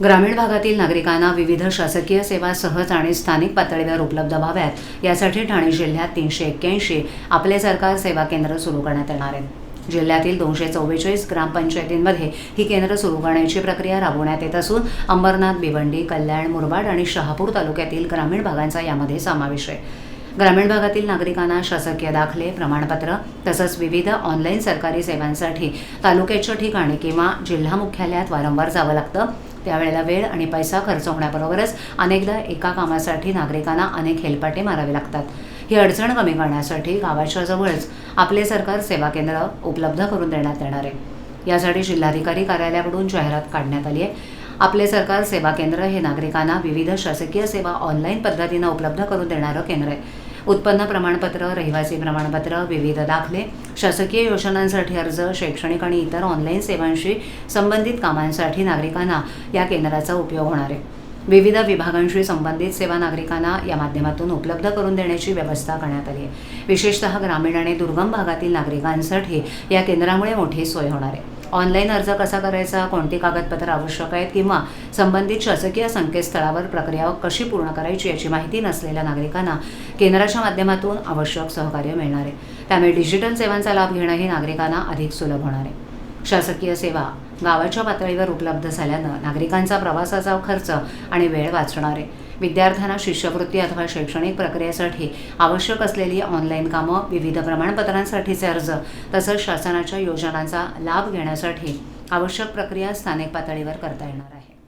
ग्रामीण भागातील नागरिकांना विविध शासकीय सेवा सहज आणि स्थानिक पातळीवर उपलब्ध व्हाव्यात यासाठी ठाणे जिल्ह्यात 381 आपले सरकार सेवा केंद्र सुरू करण्यात येणार आहेत। जिल्ह्यातील 244 ग्रामपंचायतींमध्ये ही केंद्र सुरू करण्याची प्रक्रिया राबवण्यात येत असून अंबरनाथ, भिवंडी, कल्याण, मुरबाड आणि शहापूर तालुक्यातील ग्रामीण भागांचा यामध्ये समावेश आहे। ग्रामीण भागातील नागरिकांना शासकीय दाखले, प्रमाणपत्र तसंच विविध ऑनलाईन सरकारी सेवांसाठी तालुक्याच्या ठिकाणी किंवा जिल्हा मुख्यालयात वारंवार जावं लागतं। त्यावेळेला वेळ आणि पैसा खर्च होण्याबरोबरच अनेकदा एका कामासाठी नागरिकांना अनेक हेलपाटे मारावे लागतात। ही अडचण कमी करण्यासाठी गावाच्या जवळच आपले सरकार सेवा केंद्र उपलब्ध करून देण्यात येणार आहे। यासाठी जिल्हाधिकारी कार्यालयाकडून जाहिरात काढण्यात आली आहे। आपले सरकार सेवा केंद्र हे नागरिकांना विविध शासकीय सेवा ऑनलाईन पद्धतीने उपलब्ध करून देणारं केंद्र आहे। उत्पन्न प्रमाणपत्र, रहिवासी प्रमाणपत्र, विविध दाखले, शासकीय योजनांसाठी अर्ज, शैक्षणिक आणि इतर ऑनलाईन सेवांशी संबंधित कामांसाठी नागरिकांना या केंद्राचा उपयोग होणार आहे। विविध विभागांशी संबंधित सेवा नागरिकांना या माध्यमातून उपलब्ध करून देण्याची व्यवस्था करण्यात आली आहे। विशेषतः ग्रामीण आणि दुर्गम भागातील नागरिकांसाठी या केंद्रामुळे मोठी सोय होणार आहे। ऑनलाईन अर्ज कसा करायचा, कोणती कागदपत्र आवश्यक आहेत किंवा संबंधित शासकीय संकेतस्थळावर प्रक्रिया कशी पूर्ण करायची याची माहिती नसलेल्या नागरिकांना केंद्राच्या माध्यमातून आवश्यक सहकार्य मिळणार आहे। त्यामुळे डिजिटल सेवांचा लाभ घेणं हे नागरिकांना अधिक सुलभ होणार आहे। शासकीय सेवा गावाच्या पातळीवर उपलब्ध झाल्यानं नागरिकांचा प्रवासाचा खर्च आणि वेळ वाचणार आहे। विद्यार्थ्यांना शिष्यवृत्ती अथवा शैक्षणिक प्रक्रियेसाठी आवश्यक असलेली ऑनलाईन कामं, विविध प्रमाणपत्रांसाठीचे अर्ज तसंच शासनाच्या योजनांचा लाभ घेण्यासाठी आवश्यक प्रक्रिया स्थानिक पातळीवर करता येणार आहे।